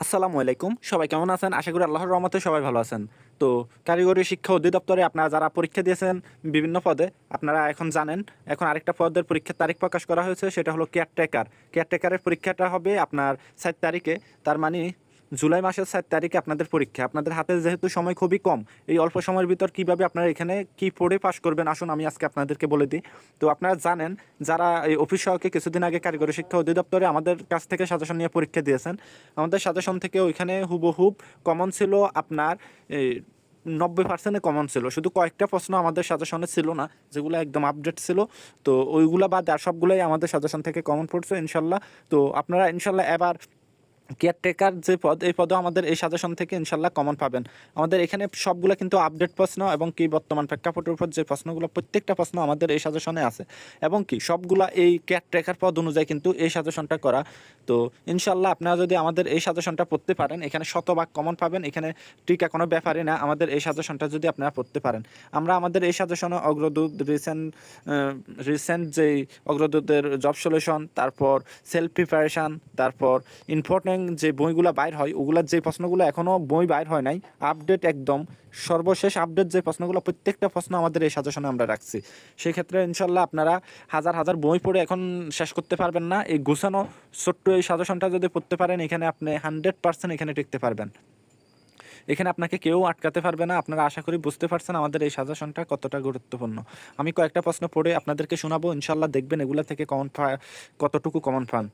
আসসালামু আলাইকুম। সবাই কেমন আছেন? আশা করি আল্লাহর রহমতে সবাই ভালো আছেন। তো কারিগরি শিক্ষা অধিদপ্তরে আপনারা যারা পরীক্ষা দিয়েছেন বিভিন্ন পদে, আপনারা এখন জানেন এখন আরেকটা পদের পরীক্ষার তারিখ প্রকাশ করা হয়েছে, সেটা হলো কেয়ারটেকার। কেয়ারটেকারের পরীক্ষাটা হবে আপনার ৭ তারিখে। তার মানে জুলাই মাসের ৭ তারিখে আপনাদের পরীক্ষা। আপনাদের হাতে যেহেতু সময় খুবই কম, এই অল্প সময়ের ভিতর কিভাবে আপনারা এখানে কি পড়ে পাস করবেন আসুন আমি আজকে আপনাদেরকে বলে দিই। তো আপনারা জানেন যারা এই অফিস সহকে কিছুদিন আগে কারিগরি শিক্ষা অধিদপ্তরে আমাদের কাছ থেকে সাজেশন নিয়ে পরীক্ষা দিয়েছেন, আমাদের সাজেশন থেকে ওইখানে হুবহুব কমন ছিল আপনার এই 90% কমন ছিল। শুধু কয়েকটা প্রশ্ন আমাদের সাজেশনে ছিল না, যেগুলো একদম আপডেট ছিল। তো ওইগুলা বাদ আর সবগুলোই আমাদের সাজেশন থেকে কমন পড়ছে ইনশাল্লাহ। তো আপনারা ইনশাল্লাহ এবার কেয়ারটেকার যে পদ, এই পদও আমাদের এই সাজেশন থেকে ইনশাল্লাহ কমন পাবেন। আমাদের এখানে সবগুলো কিন্তু আপডেট প্রশ্ন এবং কি বর্তমান প্রেক্ষাপটের উপর যে প্রশ্নগুলো, প্রত্যেকটা প্রশ্ন আমাদের এই সাজেশনে আছে এবং কি সবগুলা এই কেয়ারটেকার পদ অনুযায়ী কিন্তু এই সাজেশনটা করা। তো ইনশাল্লাহ আপনারা যদি আমাদের এই সাজেশনটা পড়তে পারেন, এখানে শতভাগ কমন পাবেন, এখানে টিকা কোনো ব্যাপারই না। আমাদের এই সাজেশনটা যদি আপনারা পড়তে পারেন, আমরা আমাদের এই সাজেশনে অগ্রদূত, রিসেন্ট যেই অগ্রদূতের জব সলিউশন, তারপর সেলফ প্রিপারেশান, তারপর ইম্পর্টেন্ট যে বইগুলো বাইর হয় ওগুলার যে প্রশ্নগুলো এখনও বই বাইর হয় নাই, আপডেট একদম সর্বশেষ আপডেট যে প্রশ্নগুলো, প্রত্যেকটা প্রশ্ন আমাদের এই সাজেশনে আমরা রাখছি। সেই ক্ষেত্রে ইনশাল্লাহ আপনারা হাজার হাজার বই পড়ে এখন শেষ করতে পারবেন না। এই গুছানো ছোট্ট এই সাজেশনটা যদি পড়তে পারেন, এখানে আপনি 100% এখানে টিকতে পারবেন। এখানে আপনাকে কেউ আটকাতে পারবে না। আপনারা আশা করি বুঝতে পারছেন আমাদের এই সাজেশনটা কতটা গুরুত্বপূর্ণ। আমি কয়েকটা প্রশ্ন পড়ে আপনাদেরকে শোনাবো, ইনশাল্লাহ দেখবেন এগুলো থেকে কতটুকু কমন পান।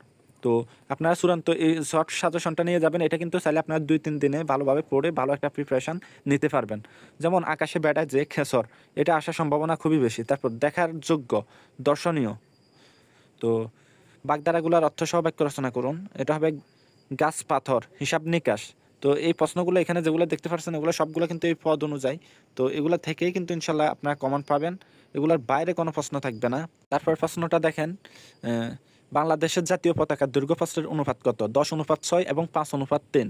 তো আপনারা চূড়ান্ত এই শর্ট সাজেশনটা নিয়ে যাবেন, এটা কিন্তু চাইলে আপনারা 2-3 দিনে ভালোভাবে পড়ে ভালো একটা প্রিপারেশান নিতে পারবেন। যেমন আকাশে বেড়ায় যে খেসর, এটা আসার সম্ভাবনা খুবই বেশি। তারপর দেখার যোগ্য, দর্শনীয়। তো বাগধারাগুলোর অর্থ সহ বাক্য রচনা করুন, এটা হবে গাছ পাথর, হিসাব নিকাশ। তো এই প্রশ্নগুলো এখানে যেগুলো দেখতে পাচ্ছেন এগুলো সবগুলো কিন্তু এই পদ অনুযায়ী। তো এগুলো থেকেই কিন্তু ইনশাল্লাহ আপনারা কমন পাবেন, এগুলোর বাইরে কোনো প্রশ্ন থাকবে না। তারপর প্রশ্নটা দেখেন, বাংলাদেশের জাতীয় পতাকার দৈর্ঘ্য-প্রস্থের অনুপাত কত? 10:6 এবং 5:3।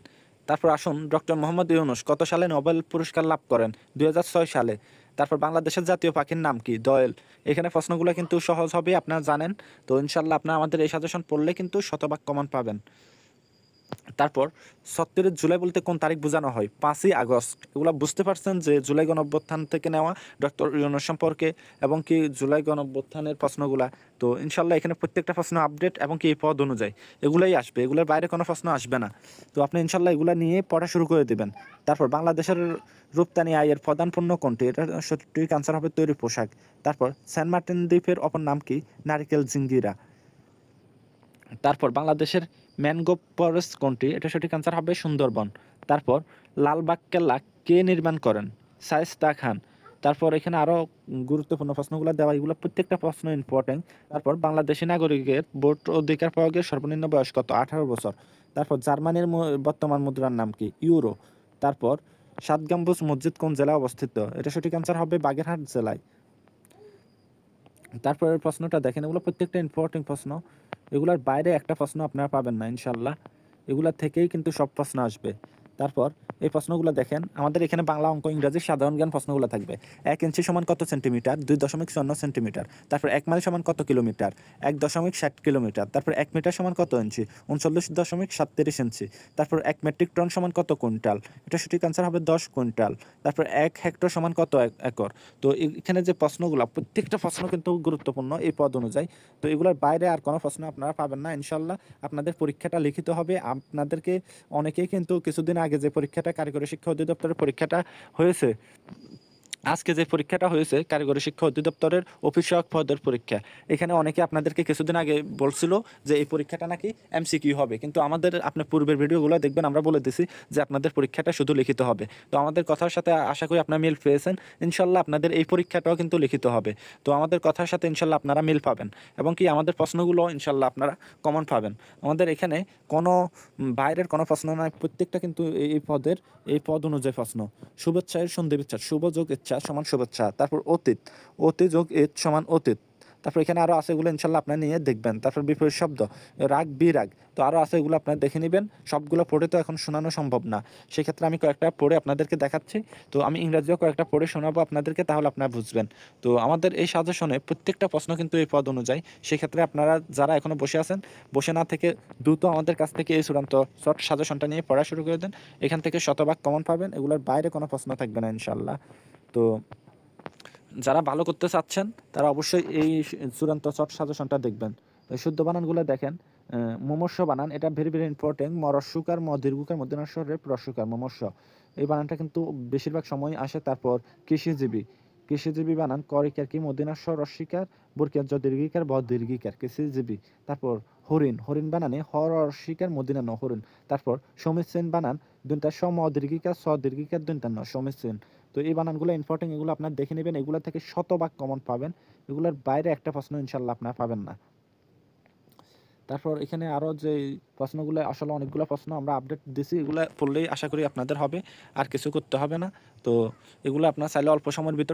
তারপর আসুন, ডক্টর মোহাম্মদ ইউনূস কত সালে নোবেল পুরস্কার লাভ করেন? 2006 সালে। তারপর বাংলাদেশের জাতীয় পাখির নাম কি? দোয়েল। এখানে প্রশ্নগুলো কিন্তু সহজ হবে, আপনারা জানেন। তো ইনশাল্লাহ আপনারা আমাদের এই সাজেশন পড়লে কিন্তু শতভাগ কমন পাবেন। তারপর ৭৬ জুলাই বলতে কোন তারিখ বোঝানো হয়? 5ই আগস্ট। এগুলো বুঝতে পারছেন যে জুলাই গণঅভ্যুত্থান থেকে নেওয়া ডক্টর ইউনূস সম্পর্কে এবং কি জুলাই গণঅভ্যুত্থানের প্রশ্নগুলা। তো ইনশাল্লাহ এখানে প্রত্যেকটা প্রশ্ন আপডেট এবং কি এই পদ অনুযায়ী এগুলাই আসবে, এগুলোর বাইরে কোনো প্রশ্ন আসবে না। তো আপনি ইনশাল্লাহ এগুলো নিয়ে পড়া শুরু করে দেবেন। তারপর বাংলাদেশের রপ্তানি আয়ের প্রধান পণ্য কোনটি? এটা সঠিক আনসার হবে তৈরি পোশাক। তারপর সেন্ট মার্টিন দ্বীপের অপর নাম কি? নারিকেল জিঞ্জিরা। তারপর বাংলাদেশের ম্যানগ্রোভ ফরেস্ট কোনটি? এটা সঠিক আনসার হবে সুন্দরবন। তারপর লালবাগ কেল্লা কে নির্মাণ করেন? শায়েস্তা খান। তারপর এখানে আরও গুরুত্বপূর্ণ প্রশ্নগুলো দেওয়া, এগুলো প্রত্যেকটা প্রশ্ন ইম্পর্টেন্ট। তারপর বাংলাদেশি নাগরিকের ভোট অধিকার প্রয়োগের সর্বনিম্ন বয়স কত? 18 বছর। তারপর জার্মানির বর্তমান মুদ্রার নাম কি? ইউরো। তারপর সাত গম্বুজ মসজিদ কোন জেলায় অবস্থিত? এটা সঠিক আনসার হবে বাগেরহাট জেলায়। তারপরের প্রশ্নটা দেখেন, এগুলো প্রত্যেকটা ইম্পর্টেন্ট প্রশ্ন, এগুলোর বাইরে একটা প্রশ্ন আপনারা পাবেন না ইনশাল্লাহ। এগুলা থেকেই কিন্তু সব প্রশ্ন আসবে। তারপর এই প্রশ্নগুলো দেখেন, আমাদের এখানে বাংলা, অঙ্ক, ইংরাজি, সাধারণ জ্ঞান প্রশ্নগুলো থাকবে। 1 ইঞ্চি সমান কত সেন্টিমিটার? 2.54 সেন্টিমিটার। তারপর 1 মাইল সমান কত কিলোমিটার? 1.60 কিলোমিটার। তারপর 1 মিটার সমান কত ইঞ্চি? 39.37 ইঞ্চি। তারপর 1 মেট্রিক টন সমান কত কুইন্টাল? এটা সঠিক আনসার হবে 10 কুইন্টাল। তারপর 1 হেক্টর সমান কত একর? তো এখানে যে প্রশ্নগুলো, প্রত্যেকটা প্রশ্ন কিন্তু গুরুত্বপূর্ণ এই পদ অনুযায়ী। তো এগুলোর বাইরে আর কোনো প্রশ্ন আপনারা পাবেন না ইনশাল্লাহ। আপনাদের পরীক্ষাটা লিখিত হবে। আপনাদেরকে অনেকেই কিন্তু কিছুদিন আগে যে পরীক্ষাটা কারিগরি শিক্ষা অধিদপ্তরের পরীক্ষাটা হয়েছে, আজকে যে পরীক্ষাটা হয়েছে কারিগরি শিক্ষা অধিদপ্তরের অফিস সহায়ক পদের পরীক্ষা, এখানে অনেকে আপনাদেরকে কিছুদিন আগে বলছিল যে এই পরীক্ষাটা নাকি এমসিকিউ হবে, কিন্তু আমাদের আপনার পূর্বের ভিডিওগুলো দেখবেন, আমরা বলে দিছি যে আপনাদের পরীক্ষাটা শুধু লিখিত হবে। তো আমাদের কথার সাথে আশা করি আপনারা মিল পেয়েছেন। ইনশাল্লাহ আপনাদের এই পরীক্ষাটাও কিন্তু লিখিত হবে। তো আমাদের কথার সাথে ইনশাল্লাহ আপনারা মিল পাবেন এবং কি আমাদের প্রশ্নগুলো ইনশাল্লাহ আপনারা কমন পাবেন। আমাদের এখানে কোনো বাইরের কোনো প্রশ্ন নয়, প্রত্যেকটা কিন্তু এই পদের, এই পদ অনুযায়ী প্রশ্ন। শুভেচ্ছা এর সন্ধি বিচ্ছেদ, শুভ যোগ ইচ্ছা সমান শুভেচ্ছা। তারপর অতীত, অতি যোগ ইত সমান অতীত। তারপর এখানে আরও আছে, এগুলো ইনশাল্লাহ আপনার নিয়ে দেখবেন। তারপর বিপরীত শব্দ, রাগ বিরাগ, তো আরও আছে, এগুলো আপনার দেখে নেবেন। সবগুলো পড়ে তো এখন শোনানো সম্ভব না, সেক্ষেত্রে আমি কয়েকটা পড়ে আপনাদেরকে দেখাচ্ছি। তো আমি ইংরাজিও কয়েকটা পড়ে শোনাবো আপনাদেরকে, তাহলে আপনারা বুঝবেন। তো আমাদের এই সাজেশনে প্রত্যেকটা প্রশ্ন কিন্তু এই পদ অনুযায়ী, সেক্ষেত্রে আপনারা যারা এখনও বসে আছেন, বসে না থেকে দ্রুত আমাদের কাছ থেকে এই চূড়ান্ত শর্ট সাজেশনটা নিয়ে পড়া শুরু করে দেন। এখান থেকে শতভাগ কমন পাবেন, এগুলোর বাইরে কোনো প্রশ্ন থাকবে না ইনশাল্লাহ। তো যারা ভালো করতে চাচ্ছেন তারা অবশ্যই এই চূড়ান্ত শর্ট সাজেশনটা দেখবেন। এই শুদ্ধ বানানগুলো দেখেন। মমস্য বানান, এটা ভেরি ভেরি ইম্পর্টেন্ট। মরস্যকার, ম দীর্ঘকার, মধ্যনাস্য, রেপ রস্যকার, মমস্য, এই বানানটা কিন্তু বেশিরভাগ সময় আসে। তারপর কৃষিজীবী, কৃষিজীবী বানান, করিকার কি, মধ্যনাস্য রস্যিকার, বর্গীয় জ দীর্ঘিকার, ব দীর্ঘিকার, কৃষিজীবী। তারপর হরিণ, হরিণ বানানে হ রস্যিকার, মধ্যিনান্য, হরিণ। তারপর সমীচীন বানান, দুইটা স ম দীর্ঘিকার, স দীর্ঘিকার, দুইটান্ন, সমীচীন। তো এই বানানগুলো ইম্পর্টেন্ট, এগুলো আপনার দেখে নেবেন। এগুলো থেকে শতভাগ কমন পাবেন, এগুলোর বাইরে একটা প্রশ্ন ইনশাল্লাহ আপনার পাবেন না। তারপর এখানে আরও যে প্রশ্নগুলো, আসলে অনেকগুলো প্রশ্ন আমরা আপডেট দিছি, এগুলো পড়লেই আশা করি আপনাদের হবে, আর কিছু করতে হবে না। তো এগুলো আপনার চাইলে অল্প সময়ের ভিতর